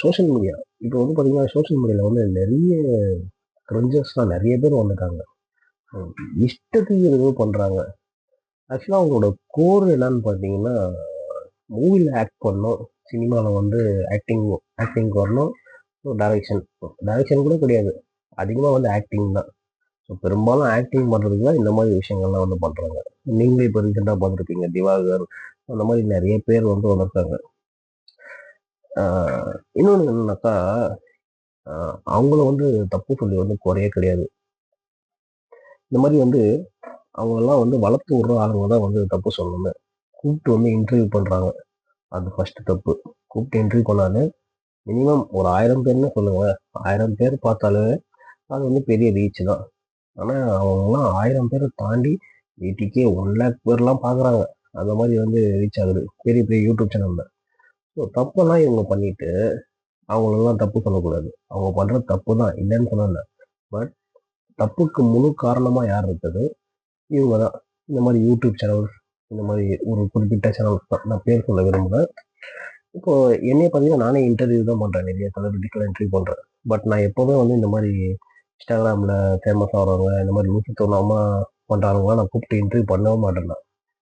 Social media இப்போ வந்து பார்த்தீங்கன்னா, சோஷியல் மீடியால வந்து நெறைய கிரிஞ்சர்ஸ்லாம் நெறைய பேர் வந்துட்டாங்க. இஷ்டத்துக்கு ஏதேதோ பண்றாங்க. ஆக்சுவலா அவங்களோட கோர் என்னன்னு பார்த்தீங்கன்னா, மூவில ஆக்ட் பண்ணணும். சினிமால வந்து ஆக்டிங் ஆக்டிங்க்கு வரணும். டைரக்ஷன் டைரக்ஷன் கூட கிடையாது. அதிகமா வந்து ஆக்டிங் தான். ஸோ பெரும்பாலும் ஆக்டிங் பண்றதுக்கு தான் இந்த மாதிரி விஷயங்கள்லாம் வந்து பண்றாங்க. நீங்களே இப்போ ரீசெண்டா பார்த்துருப்பீங்க. திவாகர் அந்த மாதிரி நெறைய பேர் வந்து வந்திருக்காங்க. இன்னொன்னு என்னன்னாக்கா, அவங்கள வந்து தப்பு சொல்லி வந்து குறையே கிடையாது. இந்த மாதிரி வந்து அவங்களெல்லாம் வந்து வளர்த்து விடுற ஆளுங்க தான் வந்து தப்பு சொல்லணுமே. கூப்பிட்டு வந்து இன்டர்வியூ பண்றாங்க. அது ஃபர்ஸ்ட் தப்பு. கூப்பிட்டு இன்டர்வியூ பண்ணாலே மினிமம் ஒரு 1000 பேர்ன்னு சொல்லுங்களேன். 1000 பேர் பார்த்தாலே அது வந்து பெரிய ரீச் தான். ஆனா அவங்கலாம் 1000 பேரை தாண்டி 80K 1,00,000 பேர்லாம் பார்க்குறாங்க. அந்த மாதிரி வந்து ரீச் ஆகுது. பெரிய பெரிய யூடியூப் சேனல்ல. ஸோ தப்பெல்லாம் இவங்க பண்ணிட்டு அவங்களெல்லாம் தப்பு சொல்லக்கூடாது. அவங்க பண்றது தப்பு தான், இல்லைன்னு சொல்லல. பட் தப்புக்கு முழு காரணமா யார் இருக்குது? இவங்க தான். இந்த மாதிரி யூடியூப் சேனல், இந்த மாதிரி ஒரு குறிப்பிட்ட சேனல் தான். நான் பேர் சொல்ல விரும்பல. இப்போ என்னைய பார்த்தீங்கன்னா, நானே இன்டர்வியூ தான் பண்றேன். நிறைய செலிபிரிட்டிக்கெல்லாம் இன்டர்வியூ பண்றேன். பட் நான் எப்பவுமே வந்து இந்த மாதிரி இன்ஸ்டாகிராம்ல ஃபேமஸ் ஆகுறவங்க, இந்த மாதிரி லூசுத்தனமா பண்றவங்கலாம் நான் கூப்பிட்டு இன்டர்வியூ பண்ணவே மாட்டேன் நான்.